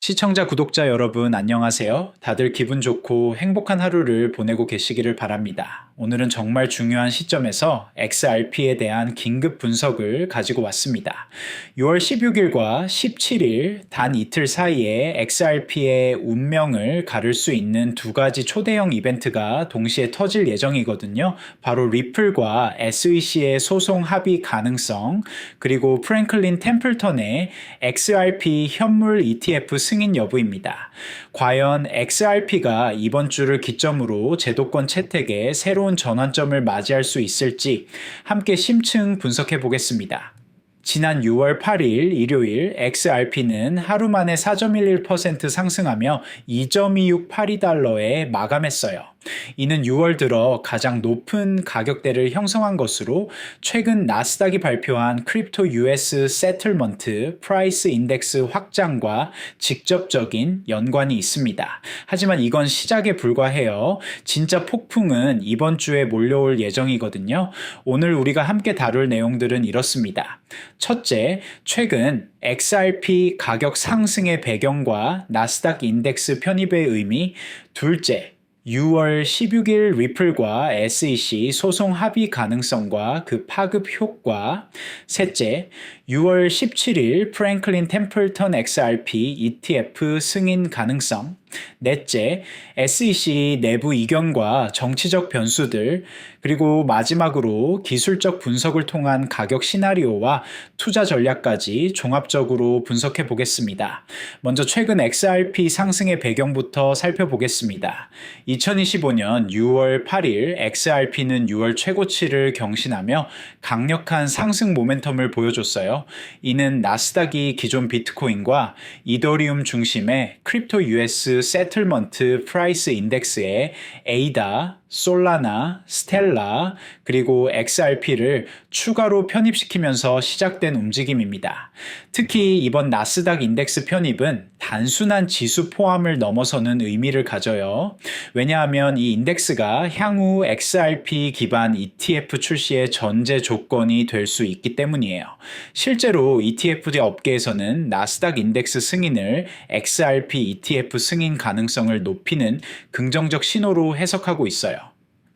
시청자, 구독자 여러분 안녕하세요. 다들 기분 좋고 행복한 하루를 보내고 계시기를 바랍니다. 오늘은 정말 중요한 시점에서 XRP에 대한 긴급 분석을 가지고 왔습니다. 6월 16일과 17일 단 이틀 사이에 XRP의 운명을 가를 수 있는 두 가지 초대형 이벤트가 동시에 터질 예정이거든요. 바로 리플과 SEC의 소송 합의 가능성, 그리고 프랭클린 템플턴의 XRP 현물 ETF 승인 여부입니다. 과연 XRP가 이번 주를 기점으로 제도권 채택에 새로운 전환점을 맞이할 수 있을지 함께 심층 분석해 보겠습니다. 지난 6월 8일 일요일 XRP는 하루 만에 4.11% 상승하며 2.2682달러에 마감했어요. 이는 6월 들어 가장 높은 가격대를 형성한 것으로 최근 나스닥이 발표한 크립토 US 세틀먼트 프라이스 인덱스 확장과 직접적인 연관이 있습니다. 하지만 이건 시작에 불과해요. 진짜 폭풍은 이번 주에 몰려올 예정이거든요. 오늘 우리가 함께 다룰 내용들은 이렇습니다. 첫째, 최근 XRP 가격 상승의 배경과 나스닥 인덱스 편입의 의미. 둘째, 6월 16일 리플과 SEC 소송 합의 가능성과 그 파급 효과. 셋째, 6월 17일 프랭클린 템플턴 XRP ETF 승인 가능성. 넷째, SEC 내부 이견과 정치적 변수들, 그리고 마지막으로 기술적 분석을 통한 가격 시나리오와 투자 전략까지 종합적으로 분석해 보겠습니다. 먼저 최근 XRP 상승의 배경부터 살펴보겠습니다. 2025년 6월 8일 XRP는 6월 최고치를 경신하며 강력한 상승 모멘텀을 보여줬어요. 이는 나스닥이 기존 비트코인과 이더리움 중심의 크립토 US 세틀먼트 프라이스 인덱스에 에이다, 솔라나, 스텔라, 그리고 XRP를 추가로 편입시키면서 시작된 움직임입니다. 특히 이번 나스닥 인덱스 편입은 단순한 지수 포함을 넘어서는 의미를 가져요. 왜냐하면 이 인덱스가 향후 XRP 기반 ETF 출시의 전제 조건이 될 수 있기 때문이에요. 실제로 ETF 업계에서는 나스닥 인덱스 승인을 XRP ETF 승인 가능성을 높이는 긍정적 신호로 해석하고 있어요.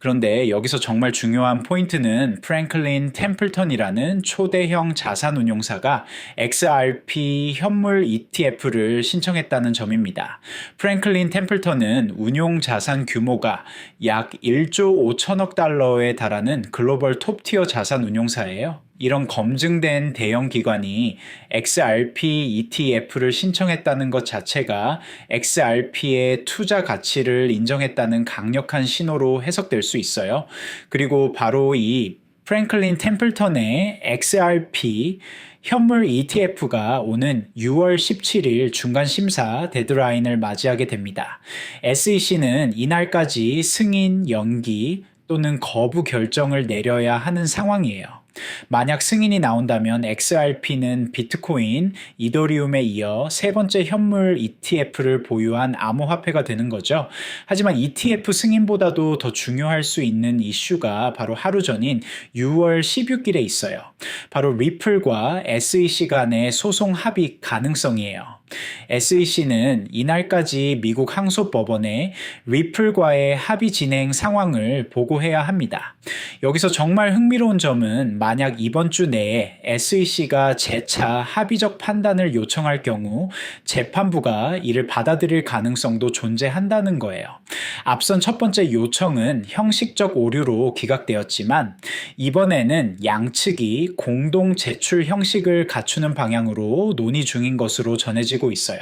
그런데 여기서 정말 중요한 포인트는 프랭클린 템플턴이라는 초대형 자산운용사가 XRP 현물 ETF를 신청했다는 점입니다. 프랭클린 템플턴은 운용 자산 규모가 약 1조 5천억 달러에 달하는 글로벌 톱티어 자산운용사예요. 이런 검증된 대형 기관이 XRP ETF를 신청했다는 것 자체가 XRP의 투자 가치를 인정했다는 강력한 신호로 해석될 수 있어요. 그리고 바로 이 프랭클린 템플턴의 XRP 현물 ETF가 오는 6월 17일 중간 심사 데드라인을 맞이하게 됩니다. SEC는 이날까지 승인 연기 또는 거부 결정을 내려야 하는 상황이에요. 만약 승인이 나온다면 XRP는 비트코인, 이더리움에 이어 세 번째 현물 ETF를 보유한 암호화폐가 되는 거죠. 하지만 ETF 승인보다도 더 중요할 수 있는 이슈가 바로 하루 전인 6월 16일에 있어요. 바로 리플과 SEC 간의 소송 합의 가능성이에요. SEC는 이날까지 미국 항소법원에 리플과의 합의 진행 상황을 보고해야 합니다. 여기서 정말 흥미로운 점은 만약 이번 주 내에 SEC가 재차 합의적 판단을 요청할 경우 재판부가 이를 받아들일 가능성도 존재한다는 거예요. 앞선 첫 번째 요청은 형식적 오류로 기각되었지만 이번에는 양측이 공동 제출 형식을 갖추는 방향으로 논의 중인 것으로 전해지고 있어요.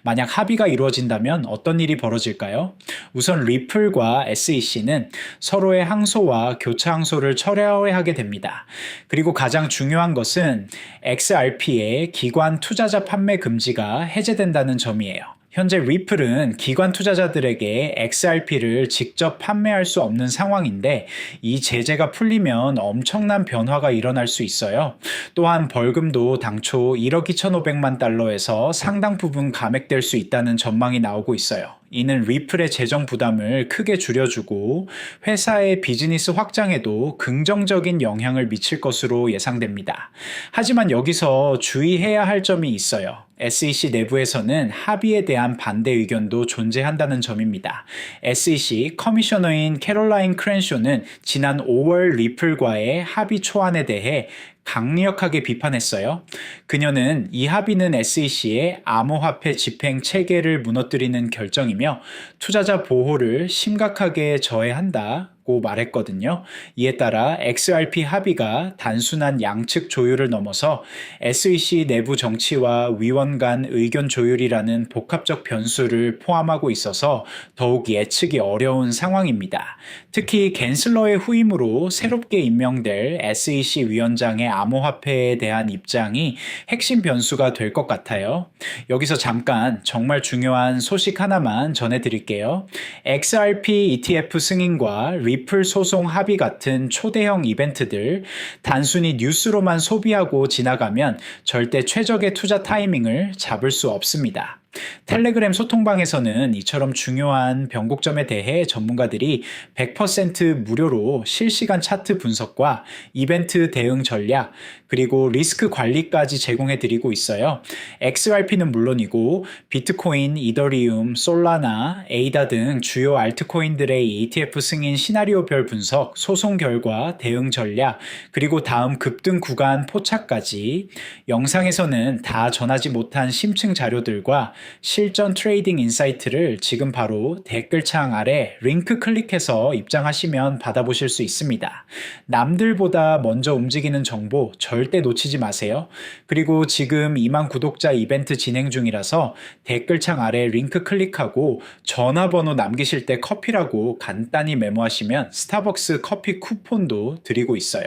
만약 합의가 이루어진다면 어떤 일이 벌어질까요? 우선 리플과 SEC는 서로의 항소와 교차 항소를 철회하게 됩니다. 그리고 가장 중요한 것은 XRP의 기관 투자자 판매 금지가 해제된다는 점이에요. 현재 리플은 기관 투자자들에게 XRP를 직접 판매할 수 없는 상황인데 이 제재가 풀리면 엄청난 변화가 일어날 수 있어요. 또한 벌금도 당초 1억 2,500만 달러에서 상당 부분 감액될 수 있다는 전망이 나오고 있어요. 이는 리플의 재정 부담을 크게 줄여주고 회사의 비즈니스 확장에도 긍정적인 영향을 미칠 것으로 예상됩니다. 하지만 여기서 주의해야 할 점이 있어요. SEC 내부에서는 합의에 대한 반대 의견도 존재한다는 점입니다. SEC 커미셔너인 캐롤라인 크랜쇼는 지난 5월 리플과의 합의 초안에 대해 강력하게 비판했어요. 그녀는 이 합의는 SEC의 암호화폐 집행 체계를 무너뜨리는 결정이며 투자자 보호를 심각하게 저해한다. 고 말했거든요. 이에 따라 XRP 합의가 단순한 양측 조율을 넘어서 SEC 내부 정치와 위원 간 의견 조율이라는 복합적 변수를 포함하고 있어서 더욱 예측이 어려운 상황입니다. 특히 갠슬러의 후임으로 새롭게 임명될 SEC 위원장의 암호화폐에 대한 입장이 핵심 변수가 될 것 같아요. 여기서 잠깐 정말 중요한 소식 하나만 전해드릴게요. XRP ETF 승인과 리플 소송 합의 같은 초대형 이벤트들 단순히 뉴스로만 소비하고 지나가면 절대 최적의 투자 타이밍을 잡을 수 없습니다. 텔레그램 소통방에서는 이처럼 중요한 변곡점에 대해 전문가들이 100% 무료로 실시간 차트 분석과 이벤트 대응 전략, 그리고 리스크 관리까지 제공해 드리고 있어요. XRP는 물론이고 비트코인, 이더리움, 솔라나, 에이다 등 주요 알트코인들의 ETF 승인 시나리오별 분석, 소송 결과, 대응 전략, 그리고 다음 급등 구간 포착까지 영상에서는 다 전하지 못한 심층 자료들과 실전 트레이딩 인사이트를 지금 바로 댓글창 아래 링크 클릭해서 입장하시면 받아보실 수 있습니다. 남들보다 먼저 움직이는 정보 절대 놓치지 마세요. 그리고 지금 2만 구독자 이벤트 진행 중이라서 댓글창 아래 링크 클릭하고 전화번호 남기실 때 커피라고 간단히 메모하시면 스타벅스 커피 쿠폰도 드리고 있어요.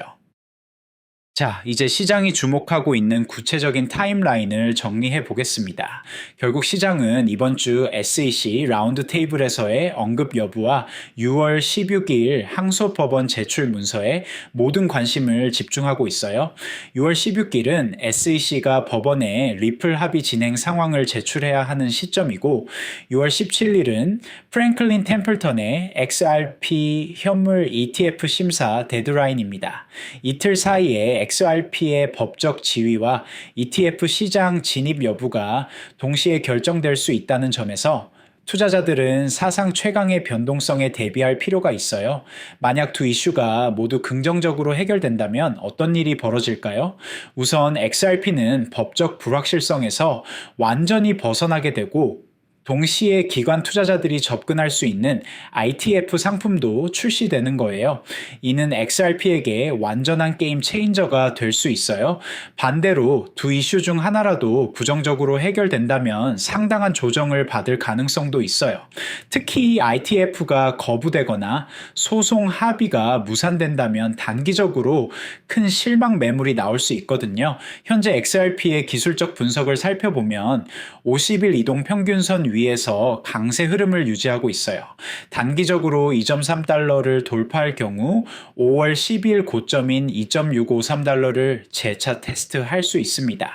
자, 이제 시장이 주목하고 있는 구체적인 타임라인을 정리해 보겠습니다. 결국 시장은 이번 주 SEC 라운드 테이블에서의 언급 여부와 6월 16일 항소법원 제출 문서에 모든 관심을 집중하고 있어요. 6월 16일은 SEC가 법원에 리플 합의 진행 상황을 제출해야 하는 시점이고 6월 17일은 프랭클린 템플턴의 XRP 현물 ETF 심사 데드라인입니다. 이틀 사이에 XRP의 법적 지위와 ETF 시장 진입 여부가 동시에 결정될 수 있다는 점에서 투자자들은 사상 최강의 변동성에 대비할 필요가 있어요. 만약 두 이슈가 모두 긍정적으로 해결된다면 어떤 일이 벌어질까요? 우선 XRP는 법적 불확실성에서 완전히 벗어나게 되고 동시에 기관 투자자들이 접근할 수 있는 ITF 상품도 출시되는 거예요. 이는 XRP에게 완전한 게임 체인저가 될 수 있어요. 반대로 두 이슈 중 하나라도 부정적으로 해결된다면 상당한 조정을 받을 가능성도 있어요. 특히 ITF가 거부되거나 소송 합의가 무산된다면 단기적으로 큰 실망 매물이 나올 수 있거든요. 현재 XRP의 기술적 분석을 살펴보면 50일 이동 평균선 위에서 강세 흐름을 유지하고 있어요. 단기적으로 2.3달러를 돌파할 경우 5월 12일 고점인 2.653달러를 재차 테스트할 수 있습니다.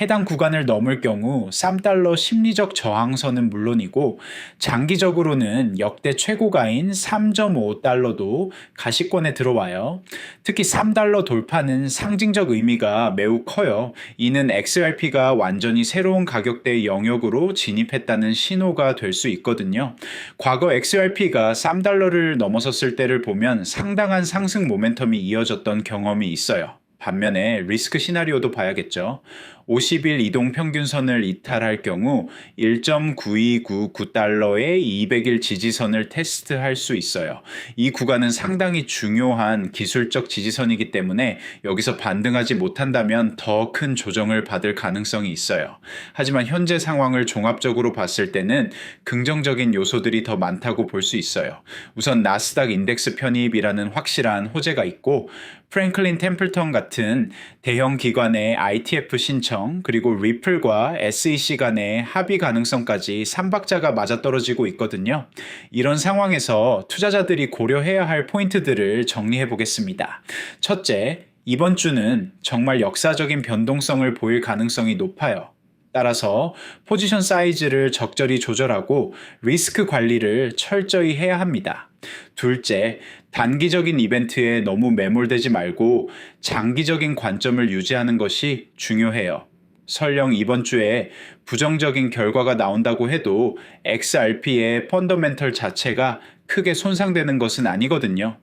해당 구간을 넘을 경우 3달러 심리적 저항선은 물론이고 장기적으로는 역대 최고가인 3.5달러도 가시권에 들어와요. 특히 3달러 돌파는 상징적 의미가 매우 커요. 이는 XRP가 완전히 새로운 가격대 영역으로 진입했다는 신호가 될 수 있거든요. 과거 XRP가 3달러를 넘어섰을 때를 보면 상당한 상승 모멘텀이 이어졌던 경험이 있어요. 반면에 리스크 시나리오도 봐야겠죠. 50일 이동 평균선을 이탈할 경우 1.9299달러의 200일 지지선을 테스트할 수 있어요. 이 구간은 상당히 중요한 기술적 지지선이기 때문에 여기서 반등하지 못한다면 더 큰 조정을 받을 가능성이 있어요. 하지만 현재 상황을 종합적으로 봤을 때는 긍정적인 요소들이 더 많다고 볼 수 있어요. 우선 나스닥 인덱스 편입이라는 확실한 호재가 있고 프랭클린 템플턴 같은 대형 기관의 ITF 신청 그리고 리플과 SEC 간의 합의 가능성까지 3박자가 맞아떨어지고 있거든요. 이런 상황에서 투자자들이 고려해야 할 포인트들을 정리해 보겠습니다. 첫째, 이번 주는 정말 역사적인 변동성을 보일 가능성이 높아요. 따라서 포지션 사이즈를 적절히 조절하고 리스크 관리를 철저히 해야 합니다. 둘째, 단기적인 이벤트에 너무 매몰되지 말고 장기적인 관점을 유지하는 것이 중요해요. 설령 이번 주에 부정적인 결과가 나온다고 해도 XRP의 펀더멘털 자체가 크게 손상되는 것은 아니거든요.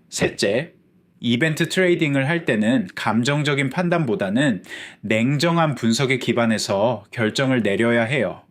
셋째, 이벤트 트레이딩을 할 때는 감정적인 판단보다는 냉정한 분석에 기반해서 결정을 내려야 해요.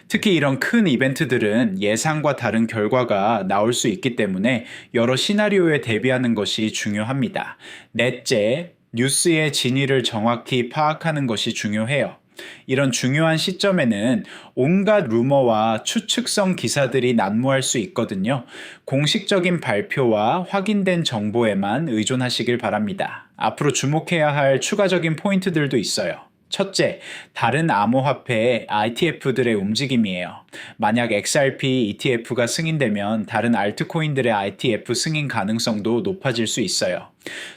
특히 이런 큰 이벤트들은 예상과 다른 결과가 나올 수 있기 때문에 여러 시나리오에 대비하는 것이 중요합니다. 넷째, 뉴스의 진위를 정확히 파악하는 것이 중요해요. 이런 중요한 시점에는 온갖 루머와 추측성 기사들이 난무할 수 있거든요. 공식적인 발표와 확인된 정보에만 의존하시길 바랍니다. 앞으로 주목해야 할 추가적인 포인트들도 있어요. 첫째, 다른 암호화폐 ITF들의 움직임이에요. 만약 XRP ETF가 승인되면 다른 알트코인들의 ITF 승인 가능성도 높아질 수 있어요.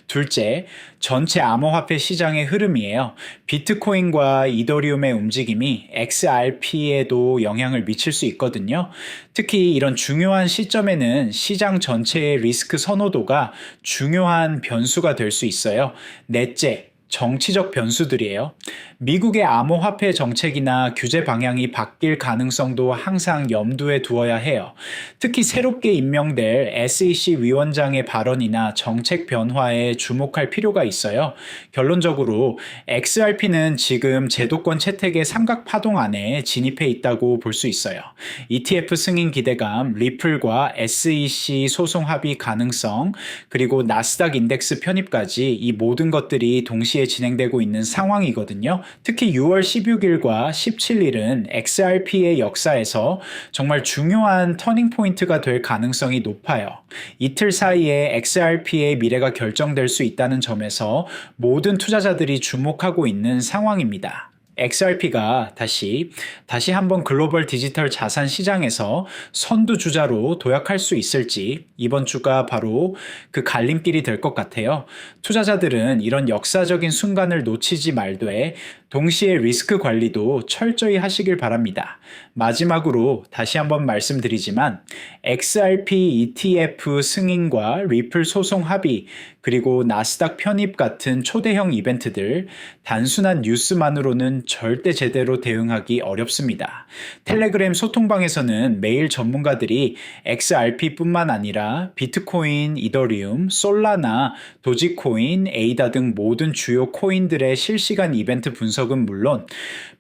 둘째, 전체 암호화폐 시장의 흐름이에요. 비트코인과 이더리움의 움직임이 XRP에도 영향을 미칠 수 있거든요. 특히 이런 중요한 시점에는 시장 전체의 리스크 선호도가 중요한 변수가 될 수 있어요. 넷째, 정치적 변수들이에요. 미국의 암호화폐 정책이나 규제 방향이 바뀔 가능성도 항상 염두에 두어야 해요. 특히 새롭게 임명될 SEC 위원장의 발언이나 정책 변화에 주목할 필요가 있어요. 결론적으로 XRP는 지금 제도권 채택의 삼각 파동 안에 진입해 있다고 볼 수 있어요. ETF 승인 기대감, 리플과 SEC 소송 합의 가능성, 그리고 나스닥 인덱스 편입까지 이 모든 것들이 동시에 진행되고 있는 상황이거든요. 특히 6월 16일과 17일은 XRP의 역사에서 정말 중요한 터닝 포인트가 될 가능성이 높아요. 이틀 사이에 XRP의 미래가 결정될 수 있다는 점에서 모든 투자자들이 주목하고 있는 상황입니다. XRP가 다시 한번 글로벌 디지털 자산 시장에서 선두주자로 도약할 수 있을지 이번 주가 바로 그 갈림길이 될 것 같아요. 투자자들은 이런 역사적인 순간을 놓치지 말되 동시에 리스크 관리도 철저히 하시길 바랍니다. 마지막으로 다시 한번 말씀드리지만 XRP ETF 승인과 리플 소송 합의 그리고 나스닥 편입 같은 초대형 이벤트들 단순한 뉴스만으로는 절대 제대로 대응하기 어렵습니다. 텔레그램 소통방에서는 매일 전문가들이 XRP뿐만 아니라 비트코인, 이더리움, 솔라나, 도지코인, 에이다 등 모든 주요 코인들의 실시간 이벤트 분석은 물론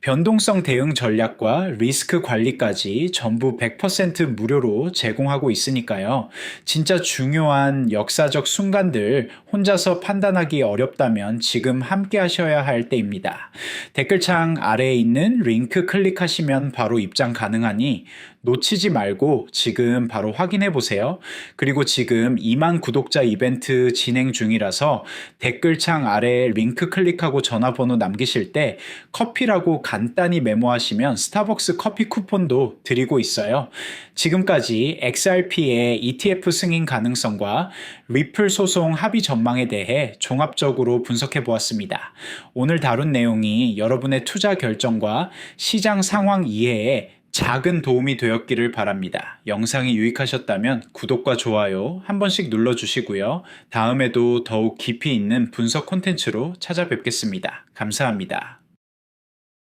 변동성 대응 전략과 리스크 관리까지 전부 100% 무료로 제공하고 있으니까요. 진짜 중요한 역사적 순간들 혼자서 판단하기 어렵다면 지금 함께 하셔야 할 때입니다. 댓글창 아래에 있는 링크 클릭하시면 바로 입장 가능하니 놓치지 말고 지금 바로 확인해 보세요. 그리고 지금 2만 구독자 이벤트 진행 중이라서 댓글창 아래에 링크 클릭하고 전화번호 남기실 때 커피라고 간단히 메모하시면 스타벅스 커피 쿠폰도 드리고 있어요. 지금까지 XRP의 ETF 승인 가능성과 리플 소송 합의 전망에 대해 종합적으로 분석해 보았습니다. 오늘 다룬 내용이 여러분의 투자 결정과 시장 상황 이해에 작은 도움이 되었기를 바랍니다. 영상이 유익하셨다면 구독과 좋아요 한 번씩 눌러주시고요. 다음에도 더욱 깊이 있는 분석 콘텐츠로 찾아뵙겠습니다. 감사합니다.